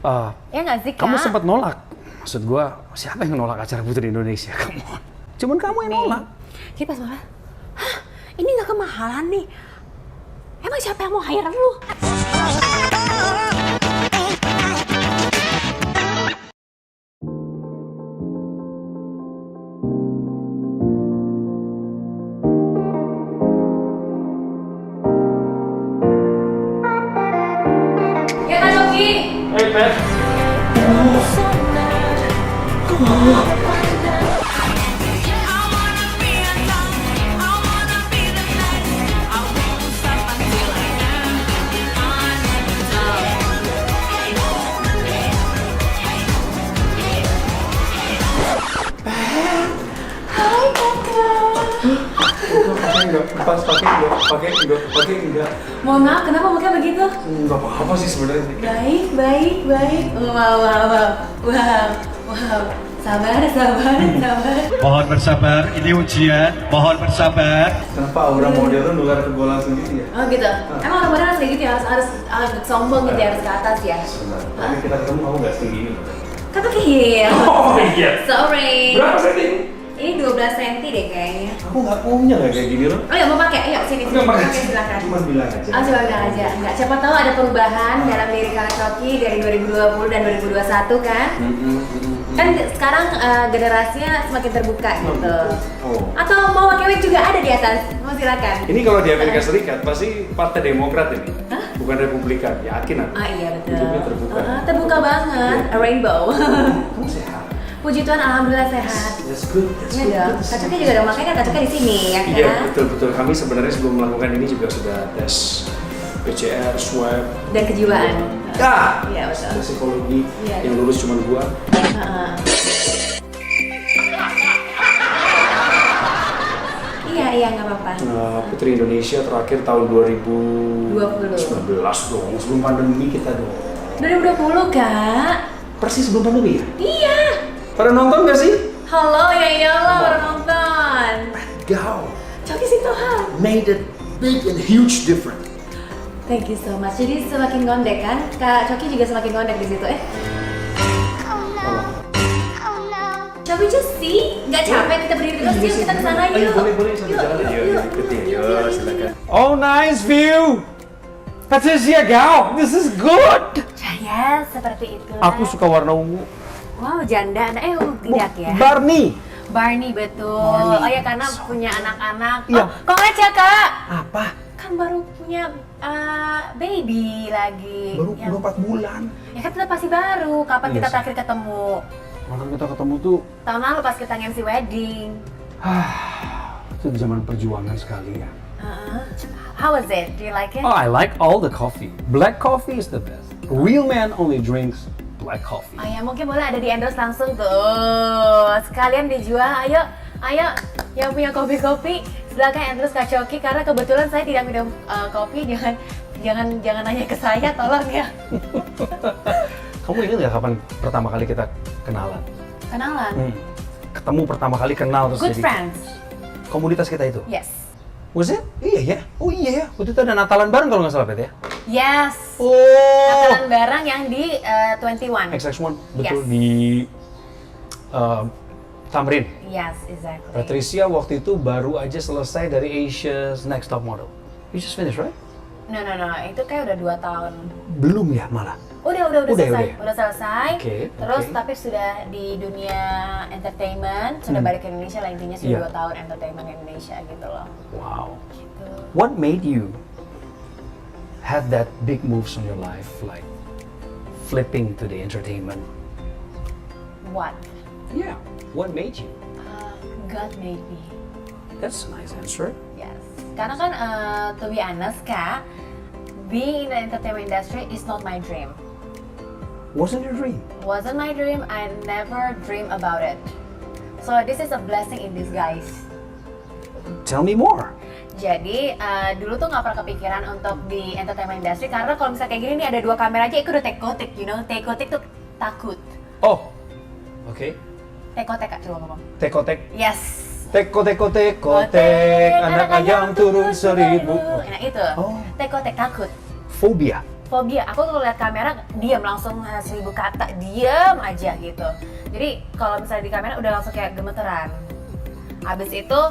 Ya nggak sih, Kak? Kamu sempat nolak. Maksud gua, siapa yang nolak acara Putri Indonesia? Come on. Cuman kamu yang nolak. Jadi pas malah, hah, ini nggak kemahalan nih. Emang siapa yang mau hire lu? Ya Kak Yogi. Hey, Pet. Pakai enggak. Mohon maaf, kenapa mukanya begitu? Enggak apa-apa sih sebenarnya. Baik. Wow. Sabar. Mohon bersabar, ini ujian. Mohon bersabar. Kenapa aura modern nular ke gue langsung gitu ya? Oh gitu. Emang orang-orang harus kayak gitu ya, harus sombong gitu ya, harus ke atas ya. Sebentar. Tapi kita ketemu kamu nggak setinggi ini. Kan pakai heel. Oh iya. Sorry. Berapa senti? Ini 12 cm deh kayaknya. Aku nggak punya nggak kayak gini loh. Oh ya mau pakai? Ayo sini. Nggak pakai. Silakan. Cuma bilang aja. Oh coba bilang aja. Enggak, siapa tahu ada perubahan dalam diri Kak Coki dari 2020 dan 2021 kan? Kan sekarang generasinya semakin terbuka gitu. Oh. Atau mau pakai wig juga ada di atas. Mau silakan. Ini kalau di Amerika Serikat pasti Partai Demokrat ini, bukan Republikan. Yakin aku. Ah iya betul. Hidupnya terbuka. Terbuka banget. Iya. A rainbow. Kamu sehat. Puji Tuhan, alhamdulillah sehat. That's good. Iya dong. Kak Coki juga dong, makanya kan Kak Coki di sini ya kan? Iya betul. Kami sebenarnya sebelum melakukan ini juga sudah tes PCR, swab, Dan kejiwaan. ya, Iya betul. tes psikologi. Iya. Yang lulus cuma gua. Heeh. Iya nggak apa-apa. Putri Indonesia terakhir tahun 2019 dong, sebelum pandemi kita dong. 2020 Kak. Persis sebelum pandemi ya? Iya. Pada nonton gak sih? Halo ya iyalah orang nonton. Go! Coki Sitohang. Made it big and huge difference. Thank you so much. Jadi semakin gondek kan? Kak Coki juga semakin gondek di situ. Coba just see, nggak capek kita berdiri terus, yuk kita kesana yuk. Boleh sambil jalan aja, yuk ikutin, yuk silakan. Oh, nice view. Patricia Gao, this is good. Ya, seperti itu. Aku suka warna ungu. Wow, janda. Tidak ya. Barney. Barney betul. Barney. Oh ya karena punya anak-anak. Iya. Oh, congrats ya Kak. Apa? Kan baru punya baby lagi. Baru Yang- 4 bulan. Ya kan tetap pasti baru. Kapan Iya kita sih. terakhir ketemu? Kalau kita ketemu tuh, Tahun lalu pas kita MC wedding. itu zaman perjuangan sekali ya. How was it? Do you like it? Oh, I like all the coffee. Black coffee is the best. A real man only drinks black coffee. Oh ya mungkin boleh ada di endorse langsung tuh. Sekalian dijual. Ayo yang punya kopi-kopi silakan endorse Kak Coki karena kebetulan saya tidak minum kopi. Jangan nanya ke saya tolong ya. Kamu ingat nggak kapan pertama kali kita kenalan? Kenalan. Ketemu pertama kali kenal terus Good jadi friends. komunitas kita itu. Yes. Was it? Iya ya. Oh iya ya. Waktu itu ada Natalan bareng kalau nggak salah, Pet ya. Yes. Oh. Natalan barang yang di 21. XX1 betul Yes. di Tamrin. Yes, exactly. Patricia waktu itu baru aja selesai dari Asia's Next Top Model. You just finished, right? No, itu kayak udah 2 tahun. Belum ya malah. Udah selesai. Udah. Udah selesai. Oke, Terus oke. tapi sudah di dunia entertainment, sudah balik ke Indonesia lah intinya sudah Iya. 2 tahun entertainment Indonesia gitu loh. Wow. Gitu. What made you have that big moves in your life, like flipping to the entertainment? What? Yeah. What made you? God made me. That's a nice answer. Yes. Karena kan to be honest Kak, being in the entertainment industry is not my dream. Wasn't your dream? Wasn't my dream, I never dream about it. So this is a blessing in disguise. Tell me more. Jadi dulu tuh nggak pernah kepikiran untuk di entertainment industry karena kalau misalnya kayak gini nih ada 2 kamera aja, itu udah tekotik, you know, tekotik tuh takut. Oh. Okay. Tekotek Kak, coba ngomong. Tekotek. Yes. Tekotek, anak ayam turun 1000. Nah itu, Oh. tekotek takut. Phobia. fobia. Aku kalau lihat kamera diam langsung 1000 kata, diam aja gitu. Jadi kalau misalnya di kamera udah langsung kayak gemeteran. Abis itu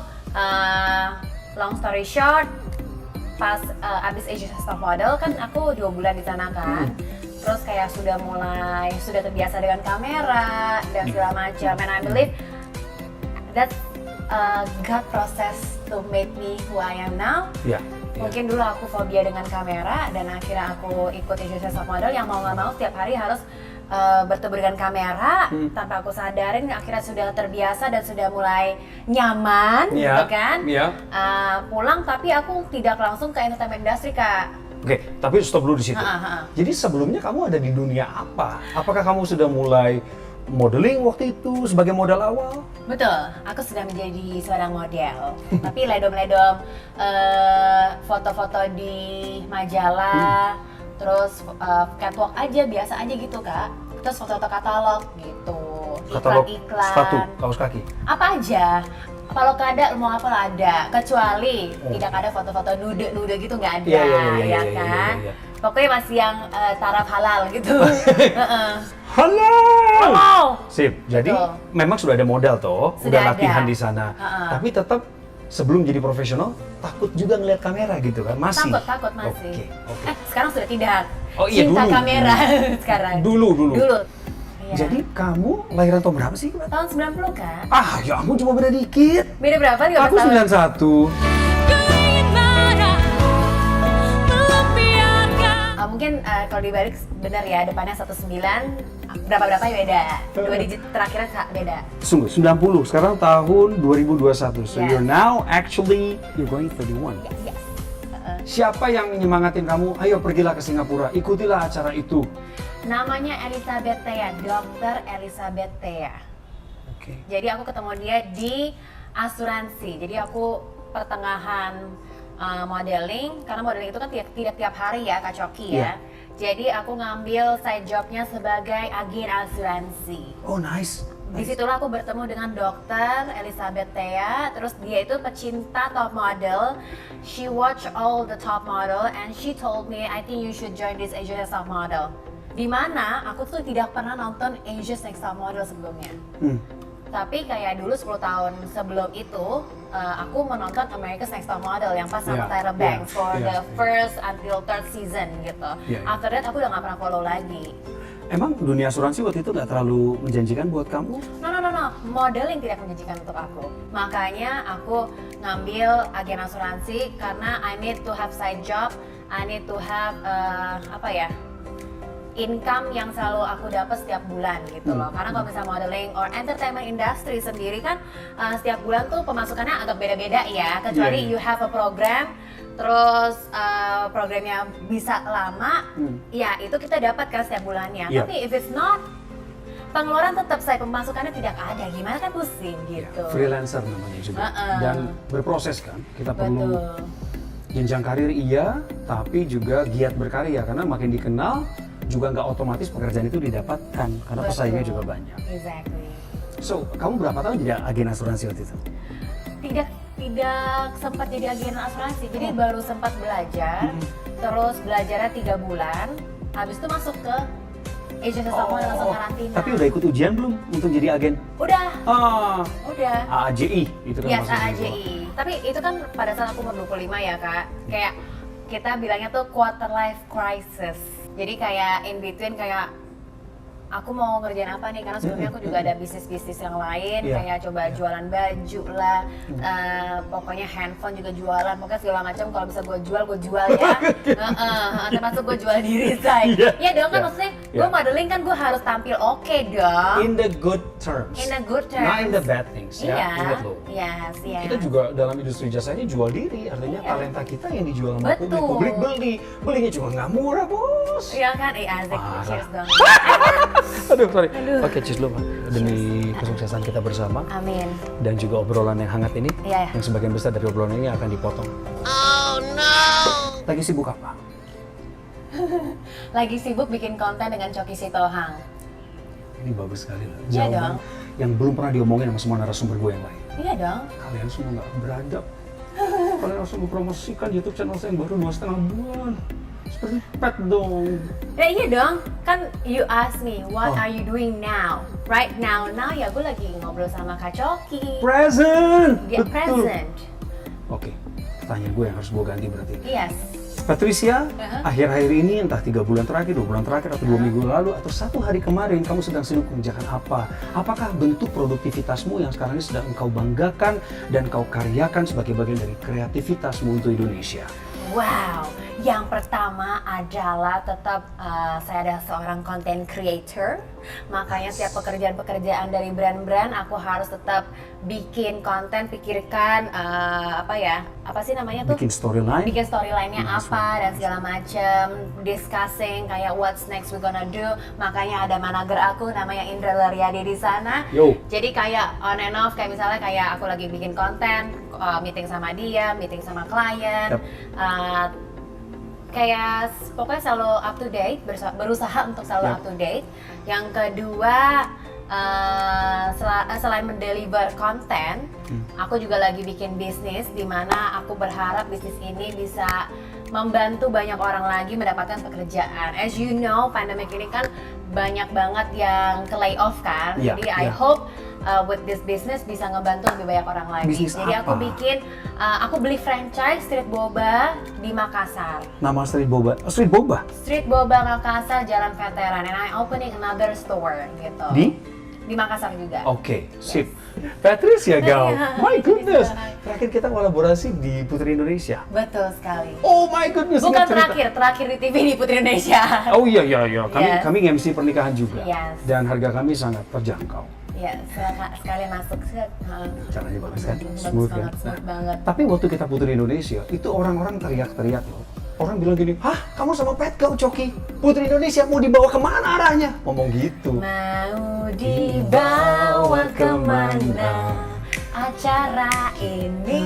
long story short, pas abis Asian Next Top Model kan aku 2 bulan di sana kan. Terus kayak sudah terbiasa dengan kamera dan segala macam. And I believe that God process to make me who I am now. Ya. Mungkin dulu aku fobia dengan kamera dan akhirnya aku ikut Asian Next Top Model yang mau nggak mau setiap hari harus bertemu dengan kamera tanpa aku sadarin, akhirnya sudah terbiasa dan sudah mulai nyaman, gitu kan? Pulang tapi aku tidak langsung ke entertainment industry, Kak. Oke, tapi stop dulu di situ. Jadi sebelumnya kamu ada di dunia apa? Apakah kamu sudah mulai modeling waktu itu sebagai modal awal? Betul, aku sudah menjadi seorang model. Tapi ledom-ledom foto-foto di majalah, terus catwalk aja, biasa aja gitu, Kak. Terus foto-foto katalog gitu, Katalog iklan-iklan. sepatu, kaos kaki? Apa aja. Kalau ada mau apa lah ada, kecuali tidak ada foto-foto nude gitu, nggak ada, ya kan? Pokoknya masih yang taraf halal gitu. Halal. Sip. Jadi Betul. memang sudah ada modal toh, Sudah udah ada. latihan di sana. Tapi tetap sebelum jadi profesional takut juga ngeliat kamera gitu kan? Masih. Takut masih. Oke. Sekarang sudah tidak. Oh iya, Cinta dulu. kamera sekarang. Dulu. Iya. Jadi kamu lahiran tahun berapa sih? Tahun 90 kan? Ah, ya ampun, cuma beda dikit. Beda berapa? 13 Aku tahun. 91. Mungkin kalau dibalik benar ya, depannya 19, berapa-berapa ya beda. 2 digit terakhirnya beda. Sungguh, 90. Sekarang tahun 2021. So Yes. you're now actually, you're going 31. Yes. Siapa yang menyemangatin kamu? Ayo pergilah ke Singapura, ikutilah acara itu. Namanya Elizabeth Thea, Dr. Elizabeth Thea. Oke. Jadi aku ketemu dia di asuransi. Jadi aku pertengahan modeling, karena modeling itu kan tidak tiap hari ya, Kak Coki ya. Iya. Jadi aku ngambil side jobnya sebagai agen asuransi. Oh, nice. Disitulah aku bertemu dengan Dr. Elizabeth Thea. Terus dia itu pecinta top model. She watch all the top model and she told me, I think you should join this Asia's Next Top Model. Dimana aku tuh tidak pernah nonton Asia's Next Top Model sebelumnya. Tapi kayak dulu 10 tahun sebelum itu, aku menonton America's Next Top Model yang pas sama Tyra Banks for the first until third season gitu. After that aku udah gak pernah follow lagi. Emang dunia asuransi waktu itu nggak terlalu menjanjikan buat kamu? No. Modeling tidak menjanjikan untuk aku. Makanya aku ngambil agen asuransi karena I need to have side job, I need to have income yang selalu aku dapat setiap bulan gitu loh. Karena kalau misalnya modeling or entertainment industry sendiri kan setiap bulan tuh pemasukannya agak beda-beda ya. Kecuali you have a program, terus programnya bisa lama, ya itu kita dapatkan setiap bulannya. Tapi if it's not, pengeluaran tetap pemasukannya tidak ada. Gimana kan pusing gitu. Freelancer namanya juga. Dan berproses kan. Kita perlu jenjang karir iya, tapi juga giat berkarya karena makin dikenal juga nggak otomatis pekerjaan itu didapatkan karena pesaingnya juga banyak. Exactly. So, kamu berapa tahun jadi agen asuransi waktu itu? Tidak sempat jadi agen asuransi, jadi baru sempat belajar, terus belajarnya 3 bulan, habis itu masuk ke Asian Next Top Model langsung karantina. Tapi udah ikut ujian belum untuk jadi agen? Udah. Udah. AAJI itu kan Yes, maksudnya. AAJI. Tapi itu kan pada saat aku umur 25 ya Kak, kayak kita bilangnya tuh quarter life crisis. Jadi kayak in between kayak aku mau ngerjain apa nih, karena sebelumnya aku juga ada bisnis-bisnis yang lain, kayak coba jualan baju lah, pokoknya handphone juga jualan, pokoknya segala macam kalau bisa gue jual ya. Termasuk gue jual diri saya. Iya dong kan, maksudnya gue modeling kan gue harus tampil oke dong. In the good terms. In the good terms. Not in the bad things ya. Ingat loh. Yes. Kita juga dalam industri jasa ini jual diri, artinya talenta kita yang dijual sama publik. Publik belinya juga nggak murah bos. Iya kan, asik, cheers dong. Aduh, sorry. Oke, cheers dulu, Pak. Demi kesuksesan kita bersama. Amin. Dan juga obrolan yang hangat ini, yang sebagian besar dari obrolan ini akan dipotong. Oh no! Lagi sibuk apa? Lagi sibuk bikin konten dengan Coki Sitohang. Ini bagus sekali loh. Iya Jawaban dong. yang belum pernah diomongin sama semua narasumber gue yang lain. Iya dong. Kalian semua nggak beradab. Kalian harus mempromosikan YouTube channel saya yang baru 2,5 bulan. Seperti pet dong. Ya iya dong, kan you ask me, what Oh. are you doing now? Right now ya gue lagi ngobrol sama Kak Coki. Present. Get present. Oke, pertanyaan gue yang harus gue ganti berarti. Yes. Patricia, akhir-akhir ini entah 3 bulan terakhir, 2 bulan terakhir, atau 2 minggu lalu, atau 1 hari kemarin, kamu sedang sibuk mengerjakan apa? Apakah bentuk produktivitasmu yang sekarang ini sedang engkau banggakan dan kau karyakan sebagai bagian dari kreativitasmu untuk Indonesia? Wow, yang pertama adalah tetap saya adalah seorang content creator, makanya setiap pekerjaan-pekerjaan dari brand-brand aku harus tetap bikin konten, pikirkan apa sih namanya tuh? Bikin storyline? Bikin storyline-nya apa dan segala macam, discussing kayak what's next we gonna do. Makanya ada manager aku namanya Indra Laryadi di sana. Yo. Jadi kayak on and off, kayak misalnya kayak aku lagi bikin konten, meeting sama dia, meeting sama klien. Yep. Kayak pokoknya selalu up to date, berusaha untuk selalu Yep. up to date. Yang kedua, selain mendeliver konten, aku juga lagi bikin bisnis di mana aku berharap bisnis ini bisa membantu banyak orang lagi mendapatkan pekerjaan. As you know, pandemic ini kan banyak banget yang ke layoff kan. Iya, Jadi I iya. hope with this business bisa ngebantu lebih banyak orang lagi. Bisnis Jadi aku apa? bikin, aku beli franchise Street Boba di Makassar. Nama Street Boba? Oh, Street Boba? Street Boba Makassar, Jalan Veteran, and I opening another store gitu. Di Makassar juga. Oke, sip. Patricia Gal, Iya. my goodness. Terakhir kita kolaborasi di Putri Indonesia. Betul sekali. Oh my goodness. Bukan ingat cerita. terakhir di TV di Putri Indonesia. Oh iya. Yes. Kami MC pernikahan juga. Yes. Dan harga kami sangat terjangkau. Ya, sekalian masuk set. Caranya bagus kan? Bagus Smooth kan? banget, smooth banget. Tapi waktu kita Putri Indonesia, itu orang-orang teriak-teriak loh. Orang bilang gini, hah kamu sama Pet Kau Coki? Putri Indonesia mau dibawa kemana arahnya? Ngomong gitu. Mau dibawa kemana acara ini?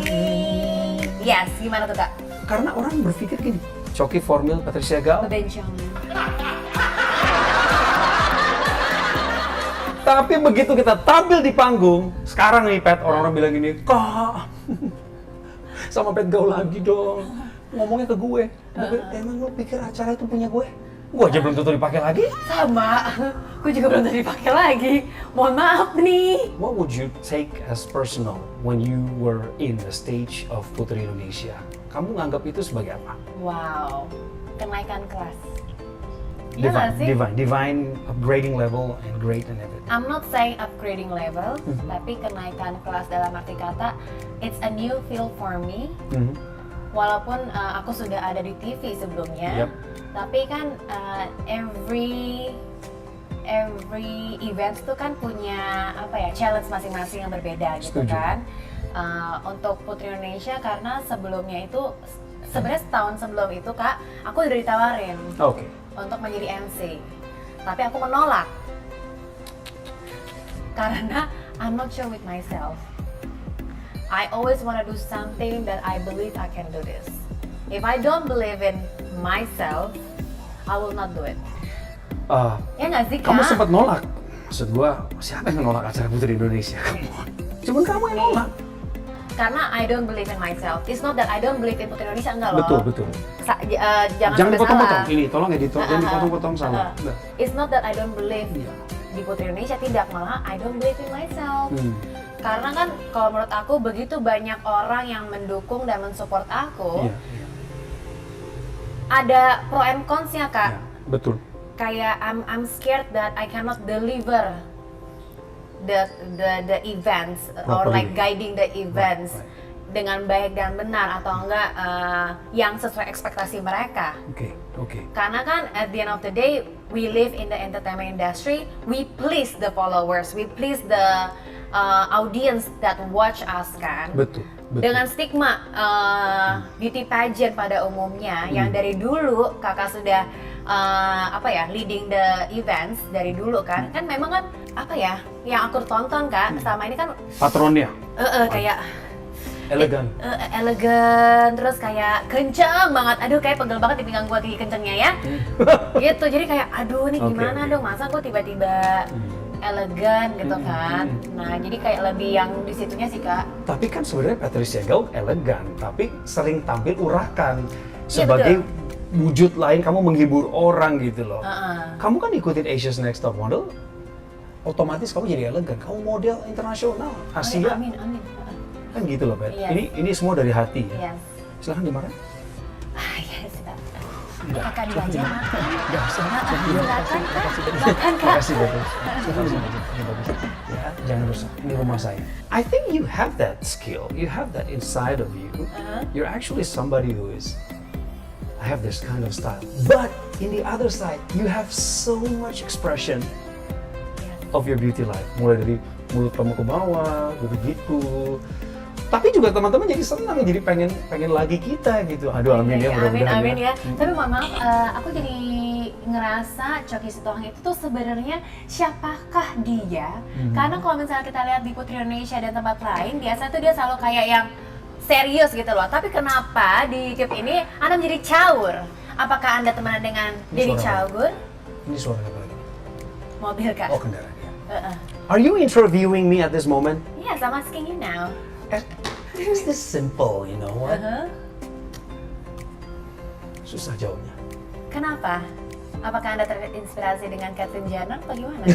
Yes, gimana tuh Kak? Karena orang berpikir gini, Coki Formil, Patricia Gal. Kebencangan. Tapi begitu kita tampil di panggung, sekarang nih Pet, orang-orang bilang gini, Kak, sama Pet Gaul lagi dong. Ngomongnya ke gue. Emang lo pikir acara itu punya gue? Gue aja belum tentu dipakai lagi. Sama, aku juga belum tadi dipakai lagi. Mohon maaf nih. What would you take as personal when you were in the stage of Putri Indonesia? Kamu nganggap itu sebagai apa? Wow, kenaikan kelas. Iya nggak sih? Divine upgrading level and great and everything. I'm not saying upgrading level, tapi kenaikan kelas dalam arti kata, it's a new field for me. Walaupun aku sudah ada di TV sebelumnya, Yep. tapi kan every event tuh kan punya challenge masing-masing yang berbeda gitu Setuju. kan. Untuk Putri Indonesia karena sebelumnya itu sebenarnya setahun sebelum itu Kak, aku udah ditawarin Oke. untuk menjadi MC, tapi aku menolak karena I'm not sure with myself. I always want to do something that I believe I can do this. If I don't believe in myself, I will not do it. Ya nggak sih Kak? Kamu sempat nolak. Maksud gua, siapa yang nolak acara Putri Indonesia? Come on. Cuman kamu yang nolak. Karena I don't believe in myself. It's not that I don't believe in Putri Indonesia, enggak loh. Betul. Jangan Jangan sampai dipotong-potong. salah. Ini tolong editor, jangan dipotong-potong salah. Nah. It's not that I don't believe Iya. di Putri Indonesia, tidak, malah I don't believe in myself. Karena kan kalau menurut aku begitu banyak orang yang mendukung dan mensupport aku, Iya. ada pro and cons-nya Kak. Iya, betul. Kayak I'm scared that I cannot deliver the events or Properly. like guiding the events Right. dengan baik dan benar atau enggak yang sesuai ekspektasi mereka. Oke. Karena kan at the end of the day we live in the entertainment industry, we please the followers, we please the audience that watch us kan. Betul. Dengan stigma beauty pageant pada umumnya yang dari dulu kakak sudah leading the events dari dulu kan memang kan yang aku tonton kan selama ini kan Patronnya kayak elegan. elegan, terus kayak kenceng banget, aduh kayak pegel banget di pinggang gua gigi kencengnya ya gitu, jadi kayak aduh nih gimana Oke. dong, masa gua tiba-tiba elegan gitu kan. Nah jadi kayak lebih yang di situnya sih Kak. Tapi kan sebenarnya Patricia Gaul elegan, tapi sering tampil urakan Iya, sebagai wujud lain, kamu menghibur orang gitu loh. Kamu kan ikutin Asia's Next Top Model, otomatis kamu jadi elegan, kamu model internasional, Asia. Amin. Kan gitu loh, Pet. Yes. Ini semua dari hati ya. Yes. Silahkan dimakan. Yes, kakak dua aja makan. Enggak usah. Silakan, Kak. Makan, Kak. Makasih, Betul. Silahkan dimakan. Ini bagus. Ya, jangan rusak. Ini rumah saya. I think you have that skill. You have that inside of you. You're actually somebody who is I have this kind of style. But in the other side, you have so much expression of your beauty life. Mulai dari mulut kamu ke bawah, begitu. Tapi juga teman-teman jadi senang, jadi pengen lagi kita gitu. Aduh, amin ya, mudah-mudahan. Amin ya. Tapi mohon maaf, aku jadi ngerasa Choky Sitohang itu tuh sebenarnya siapakah dia? Karena kalau misalnya kita lihat di Putri Indonesia dan tempat lain, biasa tuh dia selalu kayak yang serius gitu loh. Tapi kenapa di YouTube ini Anda menjadi caur? Apakah Anda temenan dengan Deddy Cagur? Ini suara apa lagi? Mobil, Kak. Oh, kendaraan ya. Are you interviewing me at this moment? Yes, I'm asking you now. It's this simple, you know what? Susah jawabnya. Kenapa? Apakah Anda terinspirasi dengan Caitlyn Jenner atau gimana?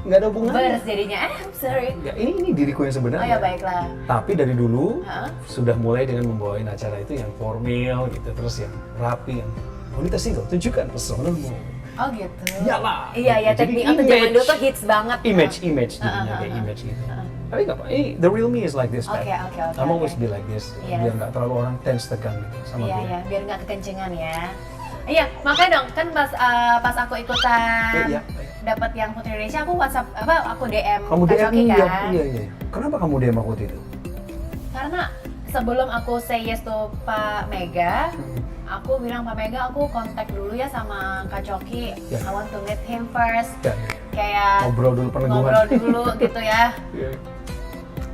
Nggak ada hubungannya. Bers jadinya, I'm sorry. Ya, ini diriku yang Oh sebenarnya. ya, baiklah. Tapi dari dulu sudah mulai dengan membawain acara itu yang formal gitu, terus yang rapi, yang wanita single, tunjukkan pesonamu. Oh gitu. Iyalah. Iya, Jadi teknik atau zaman dulu tuh hits banget. Image jadinya kayak image gitu. Tapi nggak apa, the real me is like this, Oke. I'm always be like this, Yes. biar nggak terlalu orang tense tegang gitu sama Iya, gue. iya, biar nggak kekencengan ya. Iya, makanya dong, kan pas aku ikutan Iya. dapat yang Putri Indonesia, aku WhatsApp aku DM Kamu Kak DM Choky kan. iya. Kenapa kamu DM aku waktu itu? Karena sebelum aku say yes to Pak Mega, aku bilang Pak Mega, aku kontak dulu ya sama Kak Choky. Ya. I want to meet him first. Ya, Kayak ngobrol dulu peneguhan. ngobrol dulu gitu ya. Iya.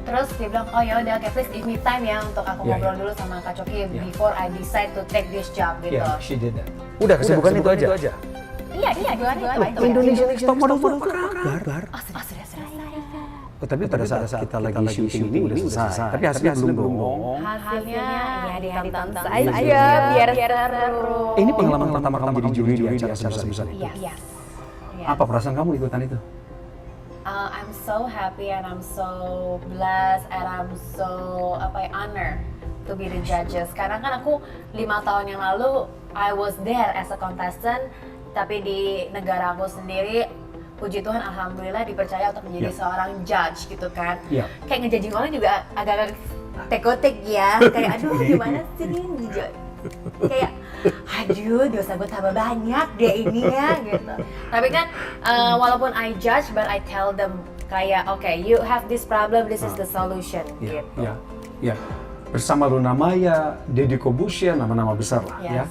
Terus dia bilang, oh ya udah, okay, please give me time ya untuk aku Yeah, ngobrol dulu sama Kak Choky before I decide to take this job gitu. Yeah, she did that. Udah, kesibukan itu aja. Iya, dua itu aja. Indonesia Next Top Model apa kabar? Oh, sudah selesai. Oh, tapi pada saat kita lagi syuting ini udah selesai. Tapi hasilnya belum dong. Hasilnya ya ditonton Iya. saja biar seru. Ini pengalaman pertama kamu jadi juri di acara besar-besar itu. Iya. Apa perasaan kamu ikutan itu? I'm so happy and I'm so blessed and I'm so honor to be the judges. Karena kan aku 5 tahun yang lalu I was there as a contestant, tapi di negara aku sendiri, puji Tuhan, alhamdulillah dipercaya untuk menjadi seorang judge gitu kan. Kayak ngejudging orang juga agak-agak tekotek ya, kayak aduh gimana sih nih judge. Kayak aduh dosa gue tambah banyak deh ini ya gitu. Tapi kan walaupun I judge but I tell them kayak okay, you have this problem, this is the solution gitu. Ya. Bersama Luna Maya, Deddy Corbuzier, nama-nama besar lah ya.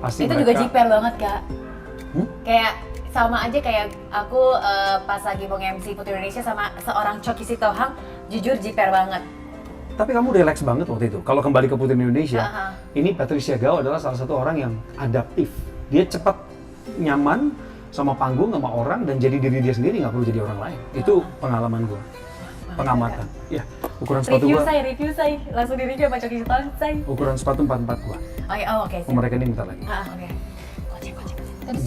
Pasti itu mereka... juga jiper banget, Kak. Kayak sama aja kayak aku pas lagi mau MC Putri Indonesia sama seorang Choky Sitohang, jujur jiper banget. Tapi kamu relax banget waktu itu. Kalau kembali ke Putri Indonesia, ini Patricia Gao adalah salah satu orang yang adaptif. Dia cepat nyaman sama panggung, sama orang, dan jadi diri dia sendiri, nggak perlu jadi orang lain. Itu pengalaman gue, pengamatan. Ya, ukuran sepatu gue. Review saya, langsung di review sama Choky Sitohang saya. Ukuran sepatu 44 gue. Oke. Mereka ini minta lagi. Oke. Kocek.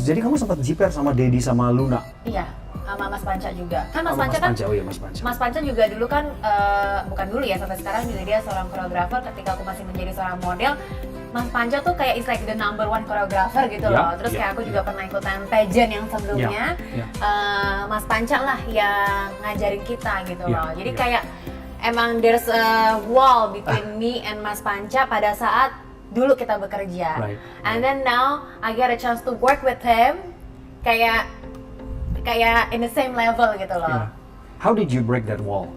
Jadi kamu sempat jiper sama Deddy sama Luna? Iya, sama Mas Panca juga. Kan Mas Sama Panca kan, oh iya Mas Panca. Mas Panca juga dulu kan, bukan dulu ya, sampai sekarang juga dia seorang koreografer. Ketika aku masih menjadi seorang model, Mas Panca tuh kayak is like the number one koreografer gitu loh. Terus kayak aku juga pernah ikutan pageant yang sebelumnya, Mas Panca lah yang ngajarin kita gitu loh. Jadi kayak emang there's a wall between me and Mas Panca pada saat dulu kita bekerja. And then now I get a chance to work with him, kayak in the same level gitu loh. How did you break that wall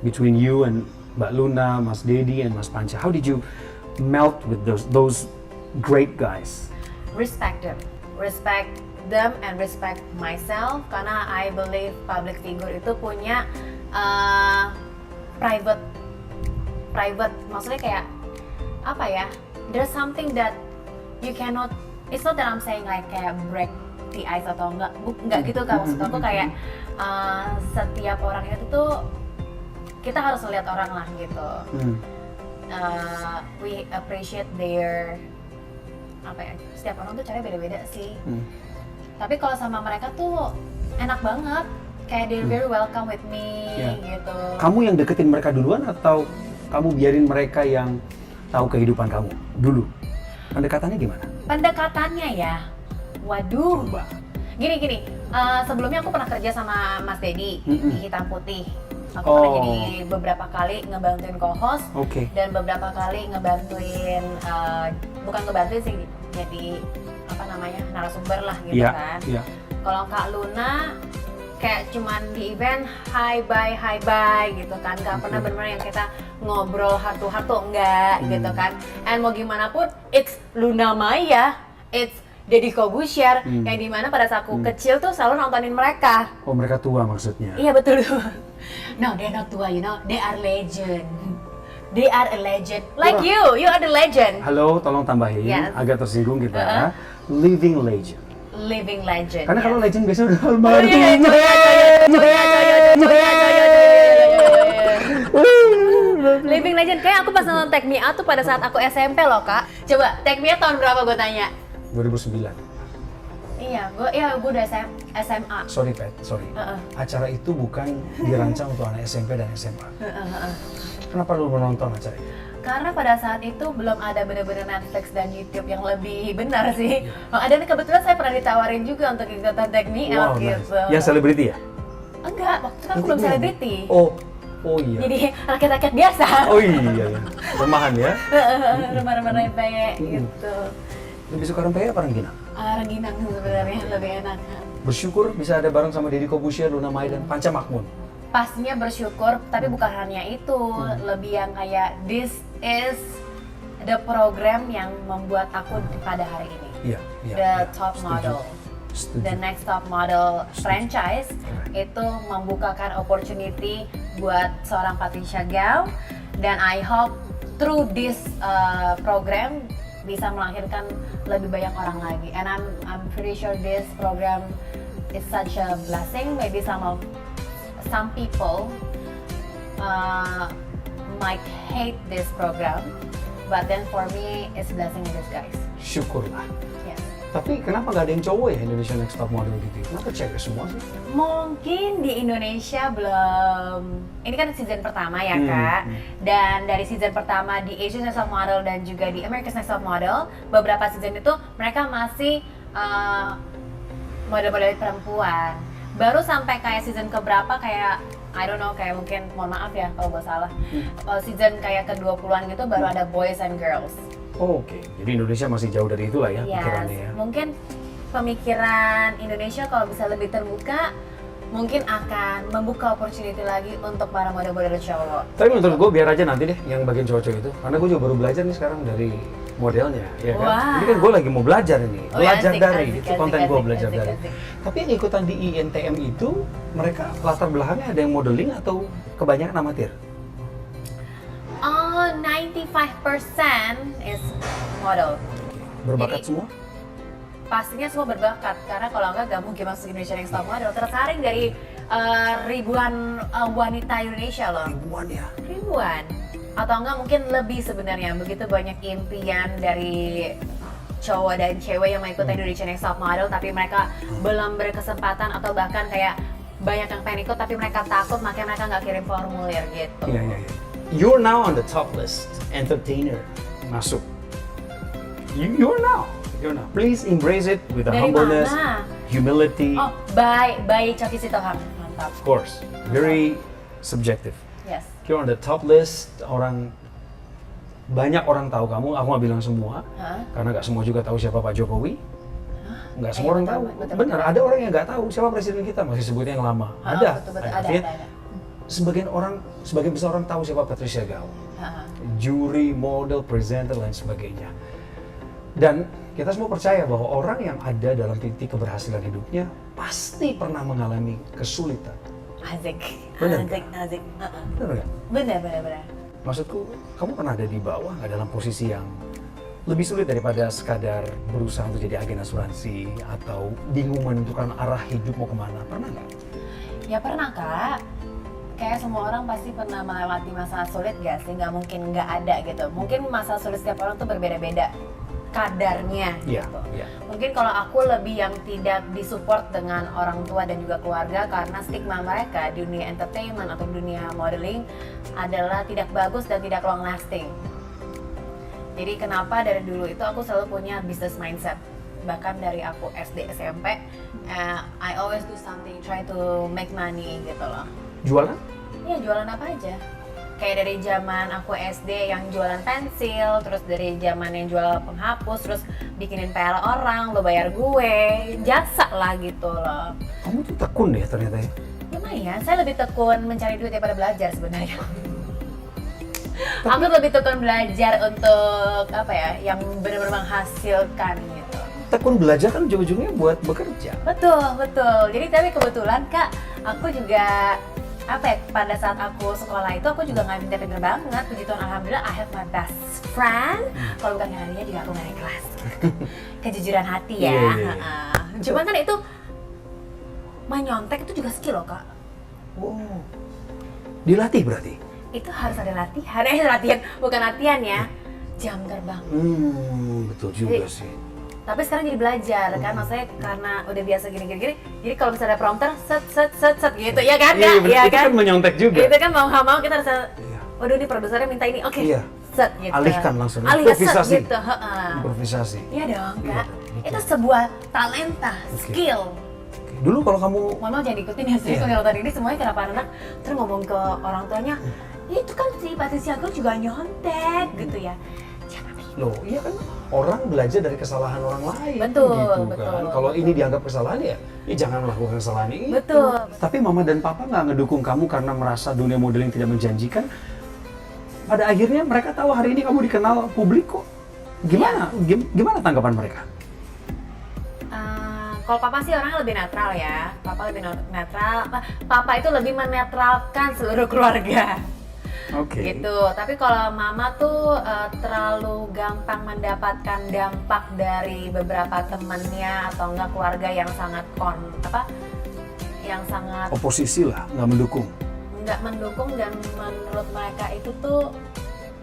between you and Mbak Luna, Mas Deddy, and Mas Panca? How did you melt with those great guys? Respect them and respect myself, karena I believe public figure itu punya private, maksudnya kayak apa ya? There's something that you cannot. It's not that I'm saying like kayak break the ice atau enggak gitu kan, maksud aku kayak setiap orang itu tuh kita harus lihat orang lah gitu. We appreciate their apa ya, setiap orang tuh caranya beda-beda sih. Tapi kalau sama mereka tuh enak banget, kayak they're very welcome with me gitu. Kamu yang deketin mereka duluan atau kamu biarin mereka yang tahu kehidupan kamu dulu? Pendekatannya gimana? Pendekatannya ya, waduh. Coba. Gini, sebelumnya aku pernah kerja sama Mas Dedi di Hitam Putih. Aku Oh. pernah jadi beberapa kali ngebantuin co-host Oke. dan beberapa kali ngebantuin, bukan ngebantuin sih, jadi apa namanya, narasumber lah gitu Iya, kan. iya. Kalau Kak Luna kayak cuman di event hi bye gitu kan, gak pernah bener-bener yang kita ngobrol heart to heart tuh enggak gitu kan. And mau gimana pun it's Luna Maya, it's Deddy Corbuzier, yang dimana pada saat aku kecil tuh selalu nontonin mereka. Oh, mereka tua maksudnya. Iya betul. No, they're not tua, you know, they are legend. They are a legend. Like you are the legend. Halo, tolong tambahin, Yes. agak tersinggung kita. Living legend. Living legend. Karena kalau yes. legend biasanya udah Oh, almarhum. iya, Living legend. Kayak aku pas nonton Take Me Out tuh pada saat aku SMP loh, Kak. Coba Take Me Out tahun berapa gue tanya? 2009. Iya, gue udah SMA. Sorry, Pat, sorry. Acara itu bukan dirancang untuk anak SMP dan SMA. Kenapa lu menonton acara itu? Karena pada saat itu belum ada bener-bener Netflix dan YouTube yang lebih benar sih. Ada nih, kebetulan saya pernah ditawarin juga untuk ikutan Take Me Out gitu. Yang selebriti ya? Enggak, waktu itu kan aku belum selebriti. Oh iya. Jadi rakyat-rakyat biasa. Oh iya, ya. Remahan ya. Remah-remah rempeyek gitu. Lebih suka rempeyek apa rengginang? Rengginang sebenarnya lebih enak. Bersyukur bisa ada bareng sama Deddy Corbuzier, Luna Maya, dan Panca Makmun. Pastinya bersyukur, tapi bukan hanya itu. Lebih yang kayak this is the program yang membuat aku pada hari ini. Iya. The top model. Setuju. The next top model franchise itu membukakan opportunity buat seorang Patricia Gao, dan I hope through this program bisa melahirkan lebih banyak orang lagi. And I'm pretty sure this program is such a blessing. Maybe some people might hate this program, but then for me it's blessing in disguise. Syukurlah. Yes. Tapi kenapa nggak ada yang cowok ya Indonesia Next Top Model gitu? Kenapa cewek semua sih? Mungkin di Indonesia belum. Ini kan season pertama ya Kak. Dan dari season pertama di Asia's Next Top Model dan juga di America's Next Top Model, beberapa season itu mereka masih model-model perempuan. Baru sampai kayak season keberapa kayak I don't know, kayak mungkin mohon maaf ya kalau gue salah. Season kayak ke-20-an gitu baru ada boys and girls. Oke, jadi Indonesia masih jauh dari itulah ya pikirannya ya. Mungkin pemikiran Indonesia kalau bisa lebih terbuka, mungkin akan membuka opportunity lagi untuk para model-model cowok. Tapi menurut gue biar aja nanti deh yang bagian cowok-cowok itu, karena gue juga baru belajar nih sekarang dari modelnya, ya kan? Wah. Ini kan gue lagi mau belajar ini, Oh ya, belajar asik, dari asik, itu asik, konten gue asik, belajar asik, dari. asik. Tapi yang ikutan di INTM itu mereka latar belakangnya ada yang modeling atau kebanyakan amatir? 95% is model. Berbakat Jadi, semua? Pastinya semua berbakat, karena kalau enggak gak mungkin masuk Indonesia Next Top Model. Tersaring dari ribuan wanita Indonesia loh. Ribuan ya. Ribuan. Atau enggak mungkin lebih sebenarnya. Begitu banyak impian dari cowok dan cewek yang mau ikut Indonesia Next Top Model, tapi mereka belum berkesempatan atau bahkan kayak banyak yang pengen ikut tapi mereka takut, makanya mereka nggak kirim formulir gitu. Iya. You're now on the top list, entertainer masuk. You're now. Please embrace it with a Dari humbleness, mana? humility. Oh, by Choki Sitohang. Mantap. Of course, very subjective. Yes. You're on the top list, banyak orang tahu kamu, aku nggak bilang semua, karena nggak semua juga tahu siapa Pak Jokowi. Nggak semua orang betul, tahu. betul, Benar, ada orang yang nggak tahu siapa presiden kita, masih sebutnya yang lama. Betul, ada. Artinya, sebagian besar orang tahu siapa Patricia Gao. Juri, model, presenter, lain sebagainya. Dan kita semua percaya bahwa orang yang ada dalam titik keberhasilan hidupnya pasti pernah mengalami kesulitan. Asik. Bener Asik. Benar nggak? Bener. Maksudku, kamu pernah ada di bawah, nggak dalam posisi yang lebih sulit daripada sekadar berusaha untuk jadi agen asuransi atau bingung menentukan arah hidup mau kemana? Pernah nggak? Ya pernah Kak. Kayak semua orang pasti pernah melewati masa sulit gak sih? Nggak mungkin nggak ada gitu. Mungkin masa sulit setiap orang tuh berbeda-beda. kadarnya Iya, gitu. iya. Mungkin kalau aku lebih yang tidak disupport dengan orang tua dan juga keluarga karena stigma mereka di dunia entertainment atau dunia modeling adalah tidak bagus dan tidak long lasting. Jadi kenapa dari dulu itu aku selalu punya business mindset. Bahkan dari aku SD SMP, I always do something, try to make money gitu loh. Jualan? Iya, jualan apa aja. Kayak dari zaman aku SD yang jualan pensil, terus dari zaman yang jual penghapus, terus bikinin PR orang, lo bayar gue, jasa lah gitu loh. Kamu tuh tekun ya ternyata ya? Lumayan, saya lebih tekun mencari duit daripada belajar sebenarnya. Aku lebih tekun belajar untuk apa ya, yang benar-benar menghasilkan gitu. Tekun belajar kan ujung-ujungnya buat bekerja. Betul, betul. Jadi tapi kebetulan Kak, aku juga apa ya, pada saat aku sekolah itu aku juga nggak pinter-pinter banget. Puji Tuhan, alhamdulillah I have my best friend. Kalau bukan karena dia juga aku nggak naik kelas. Kejujuran hati ya. Iya, iya, iya. Cuman kan itu menyontek itu juga skill loh Kak. Oh. Dilatih berarti? Itu harus ada latihan, latihan bukan latihan ya. Jam terbang. Betul juga sih. Tapi sekarang jadi belajar kan, maksudnya karena udah biasa gini-gini, jadi kalau misalnya ada prompter, set gitu, ya kan? Iya, Kak? Iya itu kan menyontek juga. Itu kan mau nggak mau kita harus, Iya. waduh nih produsernya minta ini, oke, Iya. set gitu. Alihkan langsung, Alihkan improvisasi. set gitu, heeh. Improvisasi. Iya dong Iya Kak, dong, betul. itu sebuah talenta, Oke. skill. Dulu kalau kamu Mama jangan ikutin ya, saya Iya. kalau nonton ini semuanya kenapa anak terus ngomong ke orang tuanya, itu kan si Patricia Girl juga nyontek gitu ya. Jangan gitu. loh, iya kan orang belajar dari kesalahan orang lain. Betul, gitu betul, kan. Kalau betul. ini dianggap kesalahan ya jangan melakukan kesalahan ini. Betul. Tapi mama dan papa nggak ngedukung kamu karena merasa dunia modeling tidak menjanjikan. Pada akhirnya mereka tahu hari ini kamu dikenal publik kok. Gimana? Gimana tanggapan mereka? Kalau papa sih orangnya lebih netral ya. Papa lebih netral. Papa itu lebih menetralkan seluruh keluarga. Oke. Gitu. Tapi kalau mama tuh terlalu gampang mendapatkan dampak dari beberapa temennya atau enggak keluarga yang sangat yang sangat Oposisi lah, nggak mendukung. nggak mendukung dan menurut mereka itu tuh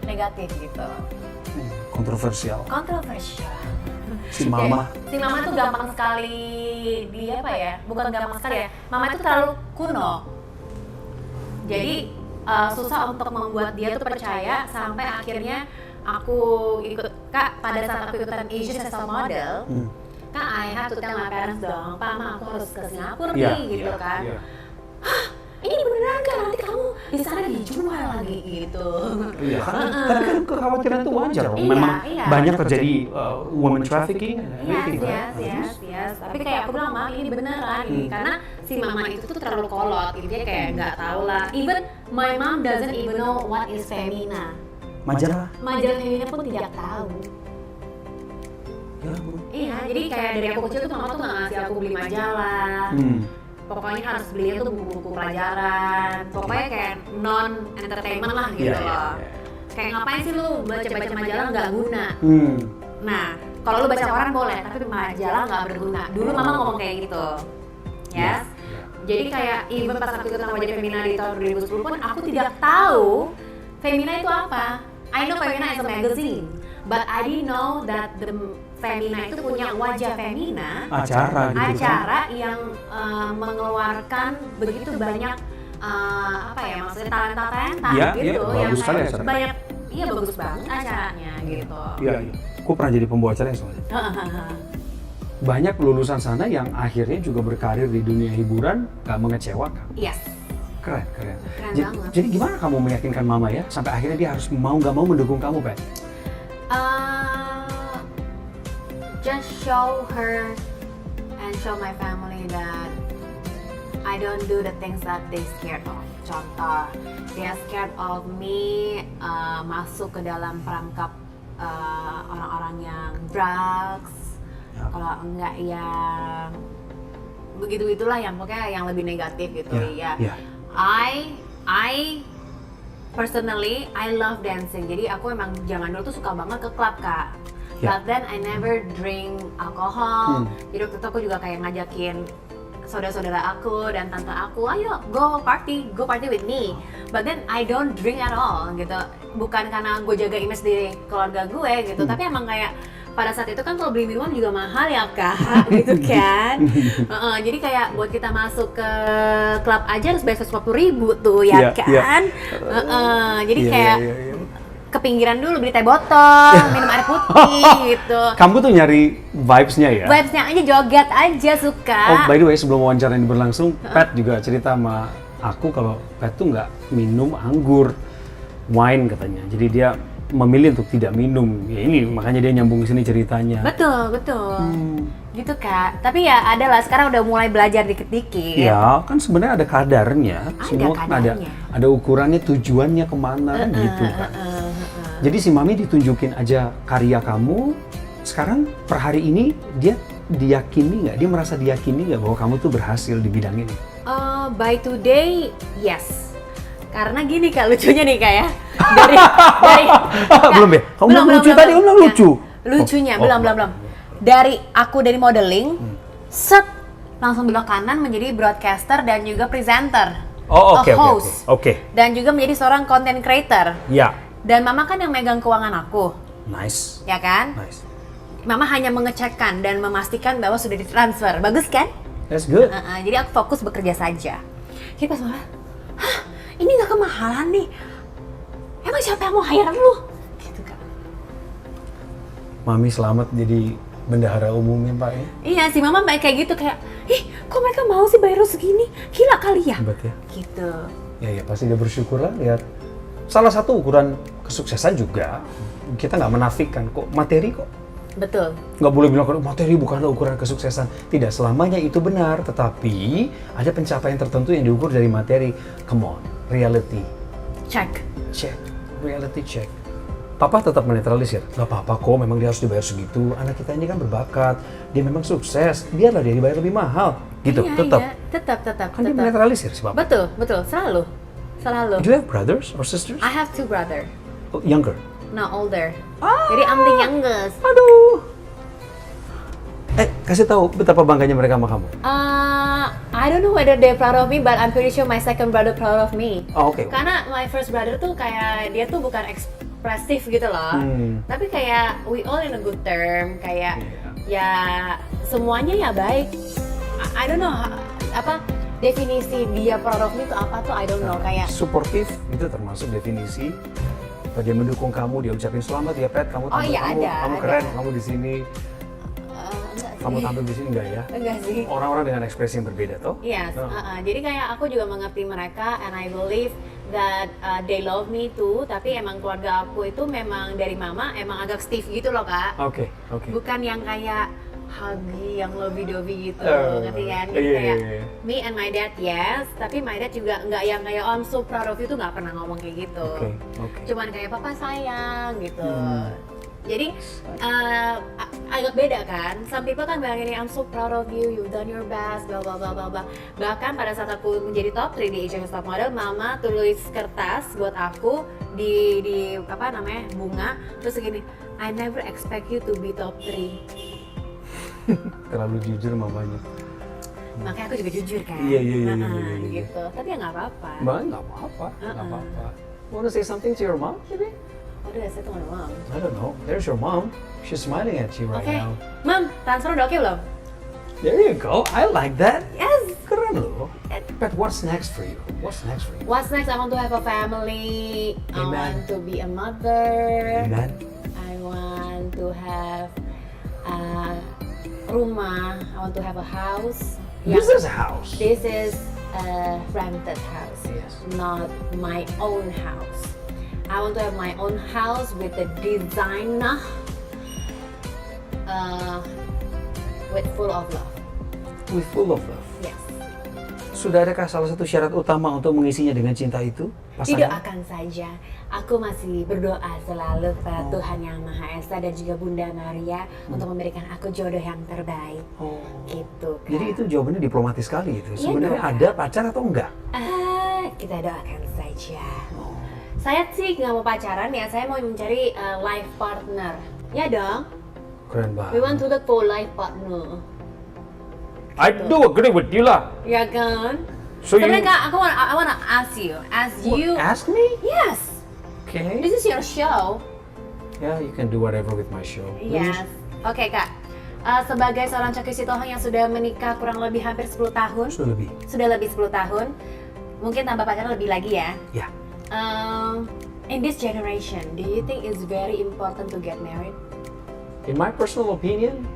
negatif gitu. Kontroversial. Kontroversial. Si mama. Si mama tuh gampang sekali dia apa ya? Bukan gampang sekali ya. Mama itu terlalu kuno. Jadi susah untuk membuat dia tuh percaya sampai akhirnya aku ikut Kak pada saat aku ikutan Asian Sensor Model. Kak, I have to tell my parents dong, Pak, Ma, aku harus ke Singapura Iya, nih, gitu kan. Iya. Ini beneran kan, nanti kamu di sana dijual lagi gitu. Iya kan, tapi kan kekhawatiran itu wajar. Iya, Memang iya. banyak terjadi woman trafficking, everything, Yes. Tapi kayak aku bilang, Ma, ini beneran ini karena si mama itu tuh terlalu kolot, gitu. Dia kayak nggak tahu lah. Even my mom doesn't even know what is Femina. Majalah. Majalah Femina pun tidak tahu. Ya, bro. Iya, jadi kayak dari aku kecil tuh mama tuh nggak ngasih aku beli majalah. Pokoknya harus beli itu buku-buku pelajaran. Pokoknya kayak non entertainment lah gitu Iya, iya, loh. iya. Kayak ngapain sih lu baca-baca majalah nggak guna? Hmm. Nah, kalau lu baca koran boleh, tapi majalah nggak berguna. Dulu mama ngomong kayak gitu, yes. Jadi kayak even pas aku ikut majalah Femina di tahun 2010 pun aku tidak tahu Femina itu apa. I know Femina is a magazine, but I didn't know that the Femina itu punya wajah Femina. Acara gitu. Acara yang mengeluarkan begitu banyak apa ya maksudnya talenta Iya, gitu iya, yang bagus sekali kayak acaranya. banyak iya bagus banget acaranya gitu. Iya, iya. Aku pernah jadi pembawa acara soalnya. Banyak lulusan sana yang akhirnya juga berkarir di dunia hiburan, gak mengecewakan. Yes. Keren. Keren Jadi, banget. jadi gimana kamu meyakinkan mama ya, sampai akhirnya dia harus mau nggak mau mendukung kamu, Pak? Just show her and show my family that I don't do the things that they scared of. Contoh, they are scared of me masuk ke dalam perangkap orang-orang yang drugs, Ya. kalau enggak yang begitu-gitulah yang pokoknya yang lebih negatif gitu ya. Ya. I personally I love dancing. Jadi aku emang zaman dulu tuh suka banget ke klub Kak. Ya. But then I never drink alcohol. Jadi waktu itu aku juga kayak ngajakin saudara-saudara aku dan tante aku, ayo go party with me. But then I don't drink at all gitu. Bukan karena gue jaga image di keluarga gue gitu, tapi emang kayak pada saat itu kan kalau beli minuman juga mahal ya kak, gitu kan. Jadi kayak buat kita masuk ke klub aja harus bayar 150.000 tuh ya kan. Jadi kayak ke pinggiran dulu beli teh botol, minum air putih gitu. Kamu tuh nyari vibes-nya ya? Vibes-nya aja, joget aja suka. Oh, by the way, sebelum wawancara ini berlangsung, Pat juga cerita sama aku kalau Pat tuh nggak minum anggur, wine katanya. Jadi dia memilih untuk tidak minum. Ya ini makanya dia nyambung ke sini ceritanya. Betul. Gitu kak. Tapi ya ada lah, sekarang udah mulai belajar dikit-dikit. Ya, kan sebenarnya ada kadarnya. Semua kan kadarnya. ada ukurannya, tujuannya kemana kan gitu kan. Jadi si Mami ditunjukin aja karya kamu. Sekarang per hari ini dia diyakini nggak? Dia merasa diyakini nggak bahwa kamu tuh berhasil di bidang ini? By today, yes. Karena gini kak, lucunya nih kak ya. Dari Belum ya? Kamu bilang lucu tadi, kamu bilang lucu. Lucunya, belum. Dari modeling, set langsung belok kanan menjadi broadcaster dan juga presenter. Oh, oke. Dan juga menjadi seorang content creator. Ya. Dan mama kan yang megang keuangan aku. Nice. Ya kan? Nice. Mama hanya mengecekkan dan memastikan bahwa sudah ditransfer. Bagus kan? That's good. Jadi aku fokus bekerja saja. Jadi pas mama, hah, ini nggak kemahalan nih. Emang siapa yang mau hire lu? Gitu kan. Mami selamat jadi bendahara umumnya Pak ya? Iya sih, mama baik kayak gitu kayak, ih kok mereka mau sih bayar lu segini? Gila kali ya? Hebat ya? Gitu. Ya pasti dia bersyukur lah lihat. Salah satu ukuran kesuksesan juga, kita nggak menafikan kok, materi kok. Betul. Nggak boleh bilang kalau materi bukanlah ukuran kesuksesan. Tidak selamanya itu benar, tetapi ada pencapaian tertentu yang diukur dari materi. Come on, reality. Check. Reality check. Papa tetap menetralisir, nggak apa-apa kok, memang dia harus dibayar segitu. Anak kita ini kan berbakat, dia memang sukses, biarlah dia dibayar lebih mahal. Gitu, Iya, tetap. Tetap. Kan dia menetralisir si Papa. Betul, selalu. Do you have brothers or sisters? I have 2 brother, Oh, younger? no older. Jadi I'm the youngest. Aduh. Kasih tahu betapa bangganya mereka sama kamu. I don't know whether they're proud of me, but I'm pretty sure my second brother proud of me. Oh, oke. Karena my first brother tuh kayak dia tuh bukan ekspresif gitu loh, tapi kayak we all in a good term, kayak ya semuanya ya baik. I don't know apa definisi dia proud of me itu apa tuh, I don't know, kayak Suportif itu termasuk definisi. Dia mendukung kamu, dia ucapin selamat ya Pet, kamu tampil, iya, kamu ada. keren, kamu di sini. enggak sih. Kamu tampil di sini enggak ya? Enggak sih. Orang-orang dengan ekspresi yang berbeda toh? Yes, jadi kayak aku juga mengerti mereka, and I believe that they love me too. Tapi emang keluarga aku itu memang dari mama emang agak stiff gitu loh kak. Oke. Bukan yang kayak huggy, yang lovey-dovey gitu, Oh, ngerti kan? Jadi iya, kayak iya. me and my dad yes, tapi my dad juga nggak yang kayak oh, I'm so proud of you tuh nggak pernah ngomong kayak gitu. Oke. Cuman kayak papa sayang gitu. Jadi agak beda kan. Some people kan bilang ini I'm so proud of you, you've done your best, bla bla bla bla bla. Bahkan pada saat aku menjadi top 3 di Asian Top Model, mama tulis kertas buat aku di apa namanya bunga, terus segini, I never expect you to be top 3. Terlalu jujur mamanya. Makanya aku juga jujur kan. Iya. Gitu. Tapi ya nggak apa-apa. Bang, nggak apa-apa. Wanna say something to your mom, maybe? What did I say to my mom? I don't know. There's your mom. She's smiling at you right Oke, now. Mam, transfer udah oke belum? There you go. I like that. Yes. Keren loh. But what's next for you? What's next for you? What's next? I want to have a family. I Amen. want to be a mother. Amen. I want to have a rumah. I want to have a house. This is a house. This is a rented house, Yes. not my own house. I want to have my own house with a designer, with full of love. With full of love. Yes. Sudah adakah salah satu syarat utama untuk mengisinya dengan cinta itu? Pasangan? Didoakan saja. Aku masih berdoa selalu kepada Tuhan Yang Maha Esa dan juga Bunda Maria untuk memberikan aku jodoh yang terbaik. Oh. Gitu kan. Jadi itu jawabannya diplomatis sekali itu. Iya Sebenarnya dong. ada pacar atau enggak? Kita doakan saja. Saya sih nggak mau pacaran ya, saya mau mencari life partner. Ya dong. Keren banget. We want to look for life partner. I do agree with you lah. Ya kan? So you Sebenarnya Kak, I wanna ask you. ask me? Yes. Okay. This is your show. Yeah, you can do whatever with my show. Yes. Oke Kak, sebagai seorang Choky Sitohang yang sudah menikah kurang lebih hampir 10 tahun, Sudah lebih. 10 tahun, mungkin tambah pacaran lebih lagi ya. Ya. In this generation, do you think it's very important to get married? In my personal opinion,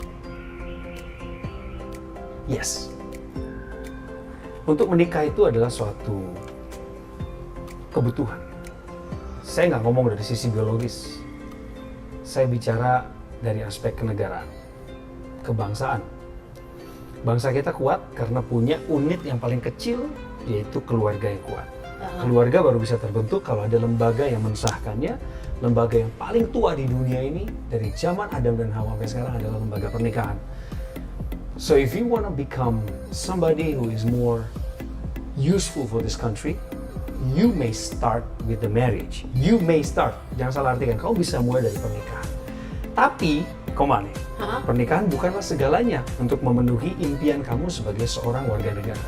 yes. Untuk menikah itu adalah suatu kebutuhan. Saya nggak ngomong dari sisi biologis. Saya bicara dari aspek kenegaraan, kebangsaan. Bangsa kita kuat karena punya unit yang paling kecil, yaitu keluarga yang kuat. Keluarga baru bisa terbentuk kalau ada lembaga yang mensahkannya. Lembaga yang paling tua di dunia ini dari zaman Adam dan Hawa sampai sekarang adalah lembaga pernikahan. So if you want to become somebody who is more useful for this country, you may start with the marriage. You may start. Jangan salah artikan, kamu bisa mulai dari pernikahan. Tapi, komane, pernikahan bukanlah segalanya untuk memenuhi impian kamu sebagai seorang warga negara.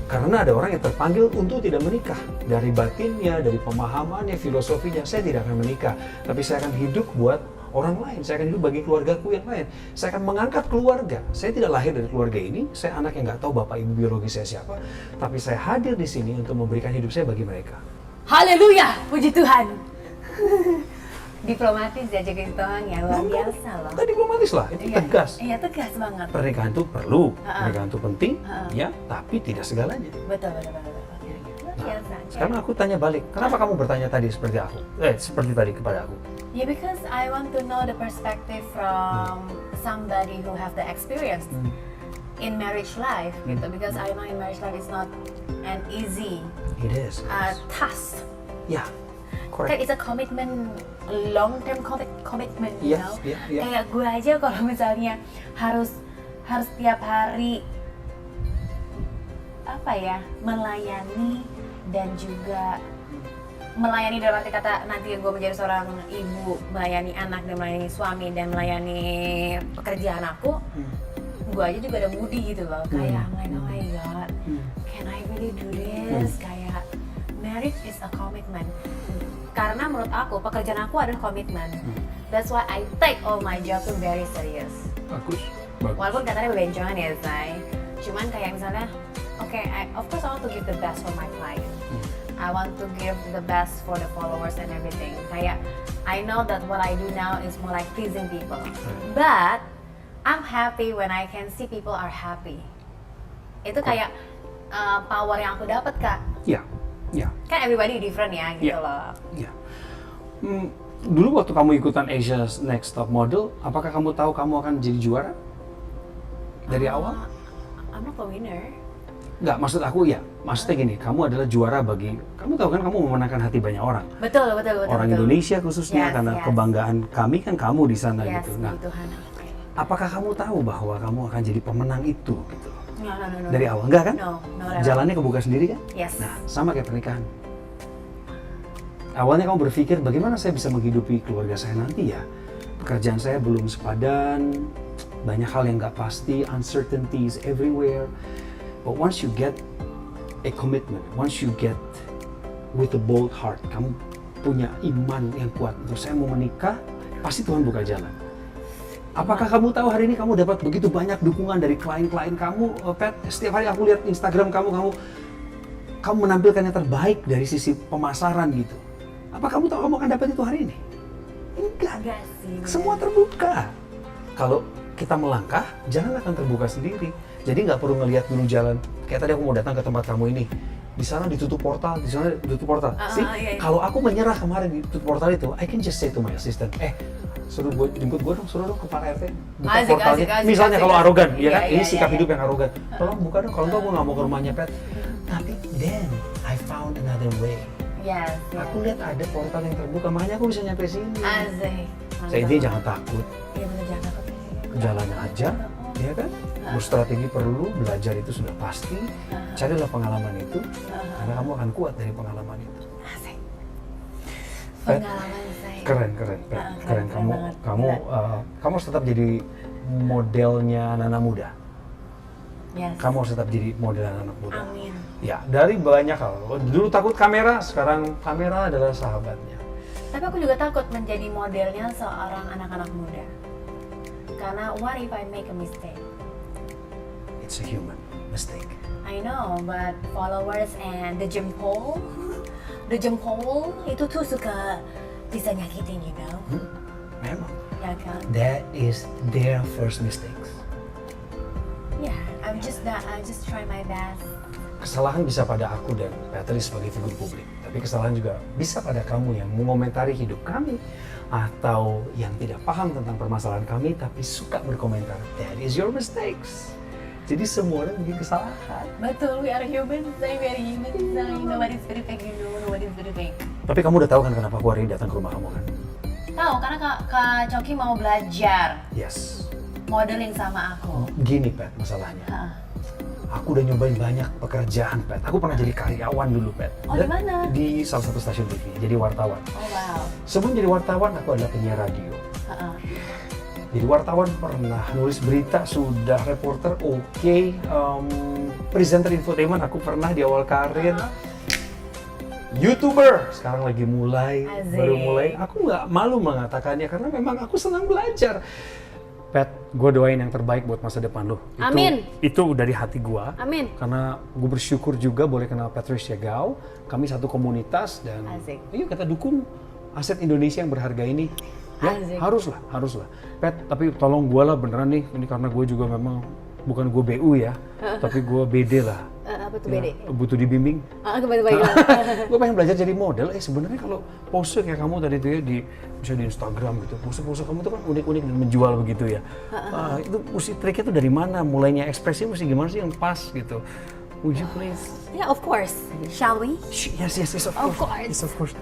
Karena ada orang yang terpanggil untuk tidak menikah. Dari batinnya, dari pemahamannya, filosofinya, saya tidak akan menikah. Tapi saya akan hidup buat orang lain. Saya akan hidup bagi keluargaku yang lain. Saya akan mengangkat keluarga. Saya tidak lahir dari keluarga ini. Saya anak yang nggak tahu bapak ibu biologis saya siapa. Tapi saya hadir di sini untuk memberikan hidup saya bagi mereka. Haleluya, puji Tuhan. Diplomatis ya Choky Sitohang ya, luar biasa loh. Nggak diplomatis lah, itu tegas. Iya tegas banget. Pernikahan itu perlu, pernikahan itu penting, ya, tapi tidak segalanya. Betul. Luar biasa. Sekarang aku tanya balik, kenapa kamu bertanya tadi seperti aku? Seperti tadi kepada aku. Yeah, because I want to know the perspective from somebody who have the experience in marriage life, gitu. Because I know in marriage life is not an easy It is. task. Ya, Kan correct. it's a commitment, long term commitment, you Yes, know. yeah. Kayak gue aja kalau misalnya harus tiap hari apa ya, melayani dan juga melayani dalam arti kata nanti gue menjadi seorang ibu, melayani anak dan melayani suami dan melayani pekerjaan aku, gue aja juga ada moody gitu loh, kayak I'm like, oh my god, can I really do this? Kayak marriage is a commitment. Karena menurut aku pekerjaan aku adalah komitmen. That's why I take all my job to very serious. Bagus. Walaupun katanya bebencongan ya, say. Cuman kayak misalnya, okay, of course I want to give the best for my client. I want to give the best for the followers and everything. Kayak, I know that what I do now is more like pleasing people. But, I'm happy when I can see people are happy. Itu kayak power yang aku dapat, Kak. Ya. Kan everybody different ya, gitu loh. Ya. Dulu waktu kamu ikutan Asia's Next Top Model, apakah kamu tahu kamu akan jadi juara? Dari awal? I'm not a winner. Enggak, maksud aku ya. Maksudnya gini, kamu adalah juara bagi, kamu tahu kan kamu memenangkan hati banyak orang. Betul. Orang Indonesia khususnya, Yes, karena yes. kebanggaan kami kan kamu di sana Yes, gitu. Nah, puji Tuhan. apakah kamu tahu bahwa kamu akan jadi pemenang itu? Gitu? No. Dari awal, enggak kan? No, never. Jalannya kebuka sendiri kan? Yes. Nah, sama kayak pernikahan. Awalnya kamu berpikir, bagaimana saya bisa menghidupi keluarga saya nanti ya? Pekerjaan saya belum sepadan, banyak hal yang nggak pasti, uncertainties everywhere. But once you get a commitment, once you get with a bold heart, kamu punya iman yang kuat untuk saya mau menikah, pasti Tuhan buka jalan. Apakah kamu tahu hari ini kamu dapat begitu banyak dukungan dari klien-klien kamu, Pat? Setiap hari aku lihat Instagram kamu menampilkan yang terbaik dari sisi pemasaran gitu. Apa kamu tahu kamu akan dapat itu hari ini? Enggak. sih. Semua terbuka. Kalau kita melangkah, jalan akan terbuka sendiri. Jadi nggak perlu ngelihat dulu jalan. Kayak tadi aku mau datang ke tempat kamu ini. Di sana ditutup portal, di sana ditutup portal. Iya. Kalau aku menyerah kemarin ditutup portal itu, I can just say to my assistant, suruh jemput gue dong, suruh dong ke Pak RT buka Asik, portalnya. asik, Misalnya asik, kalau asik. arogan, ya kan? Iya, Ini iya, sikap iya. hidup yang arogan. Tolong buka dong, kalau enggak gue nggak mau ke rumahnya Pet. Tapi then I found another way. Yes. Aku lihat ada portal yang terbuka, makanya aku bisa nyampe sini. Asik. Saya intinya jangan takut, Iya bener, jangan takut. jalan aja, ya kan? Berstrategi perlu, belajar itu sudah pasti. Carilah pengalaman itu, karena kamu akan kuat dari pengalaman itu. Asik. Pet, Pengalaman saya. keren, Pet. Keren. banget. Kamu harus tetap jadi modelnya anak-anak muda. Yes. Kamu harus tetap jadi model anak muda. Amin. Ya, dari banyak hal. Dulu takut kamera, sekarang kamera adalah sahabatnya. Tapi aku juga takut menjadi modelnya seorang anak-anak muda. karena what if I make a mistake? It's a human mistake. I know, but followers and the jempol itu tuh suka bisa nyakitin, you know? Memang. Ya kan? That is their first mistakes. Yeah, I just try my best. Kesalahan bisa pada aku dan Patrice sebagai figur publik, tapi kesalahan juga bisa pada kamu yang mengomentari hidup kami atau yang tidak paham tentang permasalahan kami tapi suka berkomentar. That is your mistakes. Jadi semua orang bikin kesalahan. Betul, we are human, very human. Nobody's very fake, you know, nobody's very fake. Tapi kamu udah tahu kan kenapa aku hari ini datang ke rumah kamu kan? Tahu, karena Kak Coki mau belajar Yes. modeling sama aku. Gini Pat, masalahnya. Hah. Aku udah nyobain banyak pekerjaan Pat. Aku pernah jadi karyawan dulu Pat. Oh, di mana? Di salah satu stasiun TV, jadi wartawan. Oh wow. Sebelum jadi wartawan, aku adalah penyiar radio. Heeh. Jadi wartawan pernah nulis berita, sudah reporter, oke. Presenter infotainment aku pernah di awal karir. YouTuber sekarang lagi mulai, Asik. baru mulai. Aku nggak malu mengatakannya karena memang aku senang belajar. Pat, gue doain yang terbaik buat masa depan lo. Amin. Itu dari hati gue. Amin. Karena gue bersyukur juga boleh kenal Patricia Gao. Kami satu komunitas dan Asik. ayo kita dukung aset Indonesia yang berharga ini. Ya, Asik. haruslah. Pat, tapi tolong gue lah beneran nih. Ini karena gue juga memang bukan gue BU ya, tapi gue BD lah. Apa tuh Ya, bede? butuh dibimbing. Baiklah. Gue pengen belajar jadi model. Sebenarnya kalau pose kayak kamu tadi tuh ya misalnya di Instagram gitu, pose-pose kamu tuh kan unik-unik dan menjual begitu ya. Itu mesti triknya tuh dari mana? Mulainya ekspresi mesti gimana sih yang pas gitu? Would you please? Yeah, of course. Shall we? Yes, of Of course. course. Yes, of course.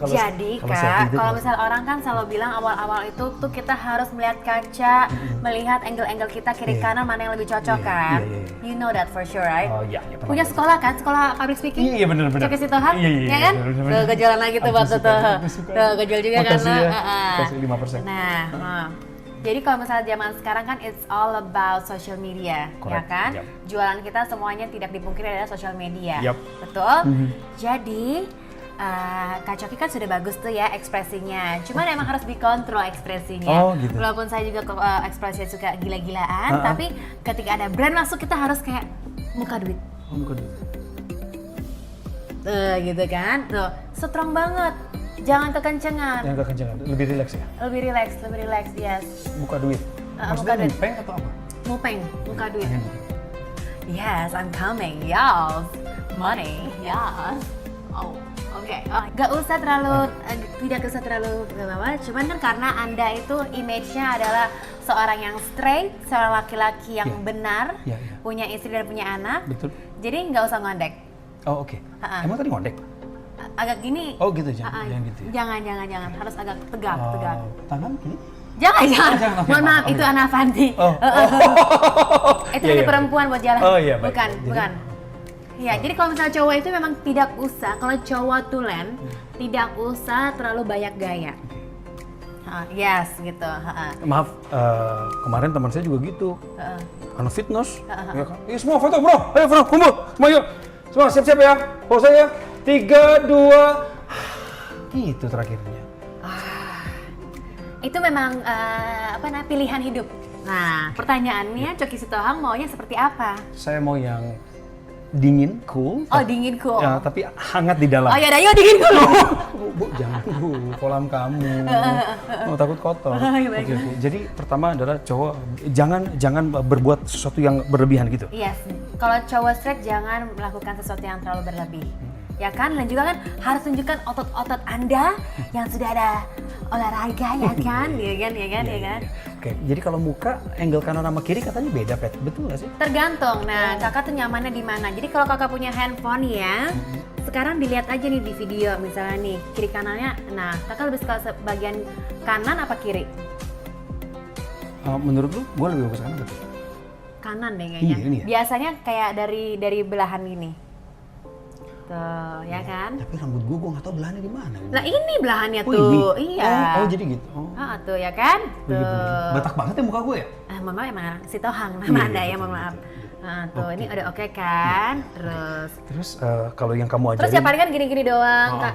Jadi Kak, kalau misalnya orang kan selalu bilang awal-awal itu tuh kita harus melihat kaca, melihat angle-angle kita kiri Iya. kanan mana yang lebih cocok Iya, kan? iya. You know that for sure, right? Oh iya, pernah. Punya sekolah kan? Sekolah public speaking? Iya, bener. Coki Sitohang? Iya, Ya kan? bener. Tuh kejualan lagi tuh Aku waktu suka, tuh. aku suka. Tuh kejual juga kan? Makasih ya. Heeh. Kasih 5%. Nah, jadi kalau misalnya zaman sekarang kan it's all about social media, ya Correct, kan? yep. Jualan kita semuanya tidak dipungkiri adalah social media, Yep. betul? Jadi Kak Coki kan sudah bagus tuh ya ekspresinya, cuman emang harus dikontrol ekspresinya. Oh, gitu. Walaupun saya juga ekspresinya suka gila-gilaan, tapi ketika ada brand masuk kita harus kayak muka duit. Oh, bukan. Tuh gitu kan, tuh strong banget. Jangan kekencengan, Yang gak kencengan, lebih rileks ya? lebih relax, yes. Buka duit. Muka Maksudnya duit. mupeng atau apa? Mupeng, muka duit. Pengen. Yes, I'm coming. Yes, money. Yes. Oh, oke. Gak usah terlalu, tidak usah terlalu apa. Cuman kan karena Anda itu image-nya adalah seorang yang straight, seorang laki-laki yang Iya. benar, Iya, iya. punya istri dan punya anak. Betul. Jadi nggak usah ngondek. Oh, oke. Ha-ha. Emang tadi ngondek? Agak gini. Oh, gitu, jangan gitu ya? Jangan. Harus agak tegak. Tangan gini? Jangan. jangan, oke, Mohon maaf, maaf, itu oke. Ana Fanti. Oh. Itu Iya, hanya iya. perempuan buat jalan. Oh, iya, baik. Bukan, Jadi- bukan. Iya, jadi kalau misalnya cowok itu memang tidak usah, kalau cowok tulen, tidak usah terlalu banyak gaya. Yes, gitu. Maaf, kemarin teman saya juga gitu. Heeh. Anak fitness, ya kan? Iya semua foto bro, ayo bro, kumpul, semua yuk. Semua siap-siap ya, pose ya. 3, 2, gitu terakhirnya. Itu memang pilihan hidup. Nah, pertanyaannya Coki Sitohang maunya seperti apa? Saya mau yang dingin, cool. Oh, dingin cool. Ya, tapi hangat di dalam. Oh ya, yuk dingin cool. Bu, jangan bu, kolam kamu. Mau takut kotor. Baik. Oke. Jadi pertama adalah cowok jangan berbuat sesuatu yang berlebihan gitu. Yes, kalau cowok straight jangan melakukan sesuatu yang terlalu berlebih. Ya kan? Dan juga kan harus tunjukkan otot-otot Anda yang sudah ada olahraga ya kan? Ya kan? Iya. Oke, jadi kalau muka angle kanan sama kiri katanya beda, Pet. Betul nggak sih? Tergantung. Nah, kakak tuh nyamannya di mana? Jadi kalau kakak punya handphone ya, sekarang dilihat aja nih di video misalnya nih kiri kanannya. Nah, kakak lebih suka bagian kanan apa kiri? Menurut lu, gue lebih bagus kanan betul. Kanan deh kayaknya. Ini ya? Biasanya kayak dari belahan gini. Tuh, ya kan? Tapi rambut gue nggak tahu belahannya di mana. Nah, ini belahannya Oh, tuh. ini? Iya. Oh, jadi gitu. Oh. Tuh ya kan? Begitu. Tuh. Batak banget ya muka gue ya? Mohon maaf emang Sitohang nama Iya, Anda ya, betul, mohon maaf. betul. Nah, tuh Oke. ini udah oke kan? Terus Terus kalau yang kamu ajarin. terus ya paling kan gini-gini doang, Oh. Kak.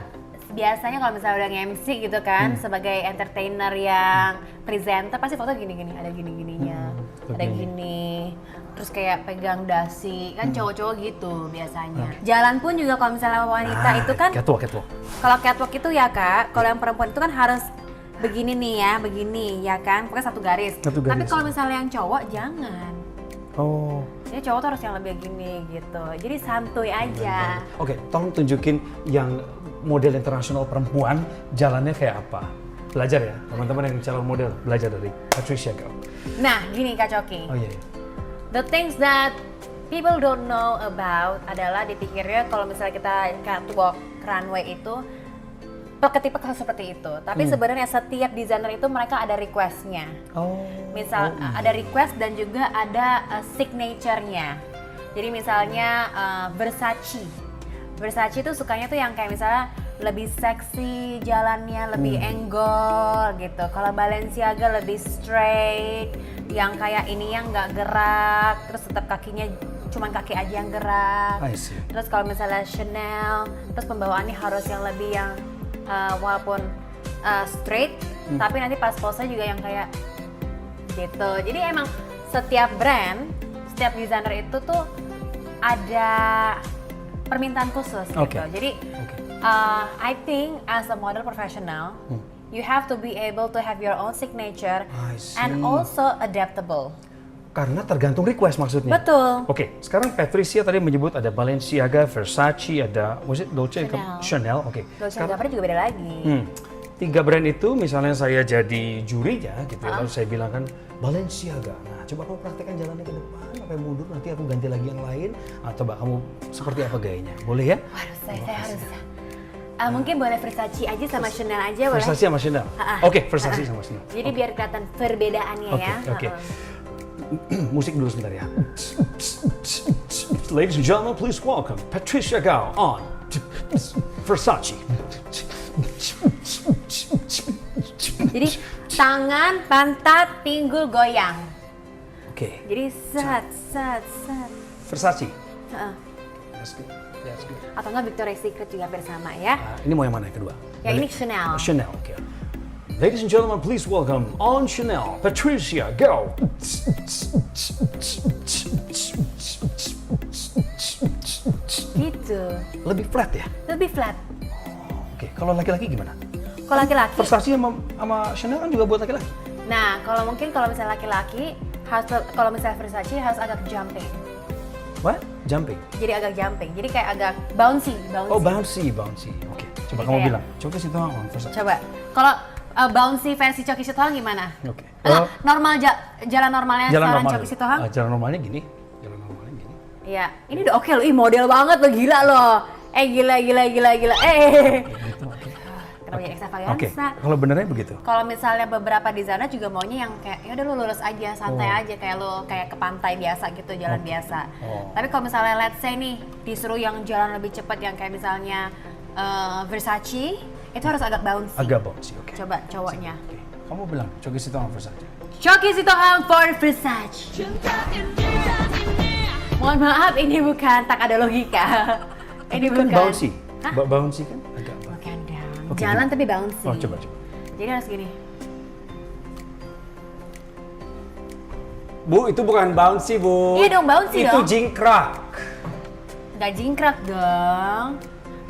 biasanya kalau misalnya udah nge-MC gitu kan, sebagai entertainer yang presenter pasti foto gini-gini, ada gini-gininya, ada gini, terus kayak pegang dasi, kan cowok-cowok gitu biasanya. Jalan pun juga kalau misalnya wanita itu kan, Catwalk. kalau catwalk itu ya kak, kalau yang perempuan itu kan harus begini nih ya, begini ya kan, pokoknya satu garis. Satu Tapi garis. kalau misalnya yang cowok jangan. Oh. Jadi cowok tuh harus yang lebih gini gitu, jadi santuy aja. Oke, tolong tunjukin yang model internasional perempuan jalannya kayak apa. Belajar ya, teman-teman yang calon model, belajar dari Patricia Gao. Nah gini Kak Coki. Oh iya. The things that people don't know about adalah dipikirnya kalau misalnya kita catwalk runway itu tipe seperti itu. Tapi sebenarnya setiap desainer itu mereka ada requestnya. Oh. Misal ada request dan juga ada signature-nya. Jadi misalnya Versace. Versace tuh sukanya tuh yang kayak misalnya lebih seksi jalannya, lebih angle gitu. Kalau Balenciaga lebih straight, yang kayak ini yang nggak gerak, terus tetap kakinya cuman kaki aja yang gerak. I see. Terus kalau misalnya Chanel, terus pembawaannya harus yang lebih yang walaupun straight, tapi nanti pas pose juga yang kayak gitu. Jadi emang setiap brand, setiap desainer itu tuh ada permintaan khusus Oke. gitu. Jadi I think as a model professional, you have to be able to have your own signature I see. and also adaptable. Karena tergantung request maksudnya. Betul. Oke, sekarang Patricia tadi menyebut ada Balenciaga, Versace, ada was it Dolce Chanel. Chanel. Oke. Dolce & Gabbana juga beda lagi. 3 brand itu misalnya saya jadi jurinya gitu ya, lalu saya bilang kan Balenciaga. Nah, coba kamu praktekkan jalannya ke depan, apa yang mundur nanti aku ganti lagi yang lain. Atau coba kamu seperti apa gayanya? Boleh ya? Waduh, saya harus. Mungkin boleh Versace aja sama Chanel aja boleh. Versace sama Chanel. Oke, Versace sama Chanel. Jadi biar kelihatan perbedaannya Oke, ya. oke. Musik dulu sebentar ya. Ladies and gentlemen, please welcome Patricia Gao on Versace. Jadi tangan, pantat, pinggul goyang. Oke, Jadi set. Versace. Heeh. That's good. That's good. Atau enggak Victoria's Secret juga hampir sama ya. Ini mau yang mana yang kedua? Ya ini Chanel. Chanel, oke. Ladies and gentlemen, please welcome on Chanel, Patricia Gao. Gitu. Lebih flat ya? Lebih flat. Oke, kalau laki-laki gimana? Kalau laki-laki, Versace sama Chanel kan juga buat laki-laki. nah kalau misalnya laki-laki kalau misalnya Versace harus agak jumping. What? Jumping? Jadi agak jumping. Jadi kayak agak bouncy. Oh, bouncy. Oke, coba Jadi kamu kayak- bilang. Coba kasih tahu on Versace. Coba. Kalau bouncy versi Coki Sitohang gimana? Oke. Normal jalan normalnya seorang Coki Sitohang? Jalan normalnya gini. Jalan normalnya gini. Iya, ini udah oke loh, ih model banget loh, gila loh. Gila. Gitu, oke. Kenapa jadi Oke, ekstravaganza? kalau benernya begitu. Kalau misalnya beberapa desainer juga maunya yang kayak ya udah lu lurus aja, santai aja kayak lu kayak ke pantai biasa gitu, jalan biasa. Tapi kalau misalnya let's say nih disuruh yang jalan lebih cepat yang kayak misalnya Versace, itu harus agak bouncy. Agak bouncy, oke. Coba cowoknya. Oke. Kamu bilang, Coki Sitohang Versace. Coki Sitohang for Versace. Mohon maaf, ini bukan tak ada logika. Ini Kan bukan. bouncy. Hah? Bouncy kan? Agak bouncy. Bukan dong. Oke, Jalan gimana? tapi bouncy. Oh, coba. Jadi harus gini. Bu, itu bukan bouncy, Bu. Iya dong, bouncy itu dong. Itu jingkrak. Gak jingkrak dong.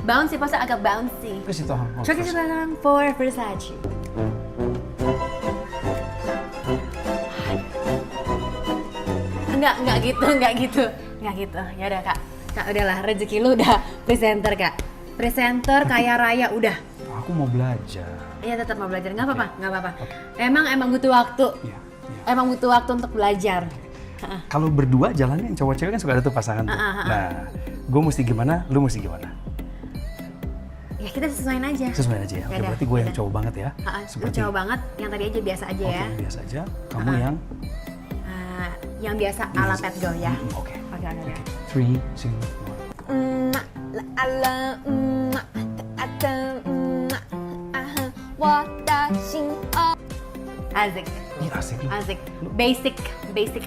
Bouncy pasti agak bouncy. Coki Sitohang. Oh, Coki Versace. Sitohang for Versace. Enggak gitu. Ya udah Kak. Kak udahlah, rezeki lu udah presenter Kak. Presenter kaya raya udah. Aku mau belajar. Iya tetap mau belajar, nggak apa-apa. Emang butuh waktu. Iya. Emang butuh waktu untuk belajar. Kalau berdua jalannya yang cowok-cewek kan suka ada tuh pasangan tuh. Nah, gue mesti gimana, lu mesti gimana? Ya kita sesuaiin aja. Sesuai aja ya. Oke, Yaudah, berarti gue yang yaudah. cowok banget ya. Lu cowok banget, yang tadi aja biasa aja Oke, ya. biasa aja. Kamu yang Yang biasa ala pet girl ya. Oke. Oke. 3, 2, 1. Asik. Ih, asik lu. Basic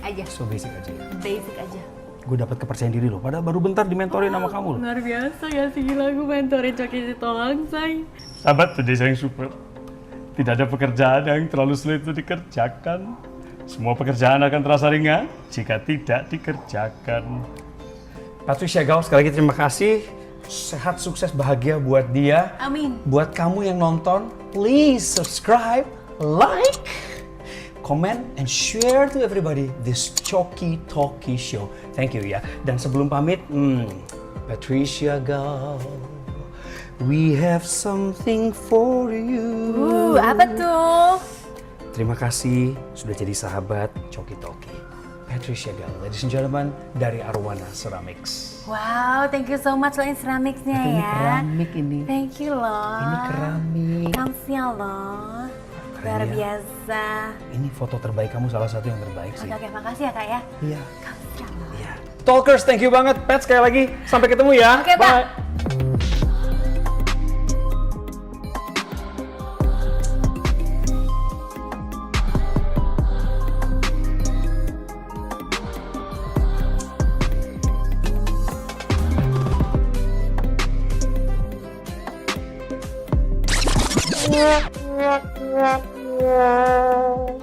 aja. So basic aja ya. Basic aja. gue dapat kepercayaan diri loh. Padahal baru bentar dimentorin sama kamu loh. Luar biasa ya sih, gila gue mentorin Coki Sitohang, say. Sahabat desa yang super. Tidak ada pekerjaan yang terlalu sulit untuk dikerjakan. Semua pekerjaan akan terasa ringan jika tidak dikerjakan. Patricia Gao, sekali lagi terima kasih. Sehat, sukses, bahagia buat dia. Amin. Buat kamu yang nonton, please subscribe, like, comment, and share to everybody this Coki Talkie Show. Thank you ya. Dan sebelum pamit, Patricia Gao, we have something for you. Apa tuh? Terima kasih sudah jadi sahabat Coki Talkie. Patricia Gao, ladies and gentlemen, dari Arwana Ceramics. Wow, thank you so much loh Ceramicnya ya. Ini keramik ini. Thank you loh. Ini keramik. Kamsia loh. Luar Keren ya. biasa. Ini foto terbaik kamu, salah satu yang terbaik sih. Oke, makasih ya kak ya. Iya. Kamsia loh. Iya. Talkers, thank you banget. Pat, sekali lagi. Sampai ketemu ya. Oke, Pak. Bye. Yeah.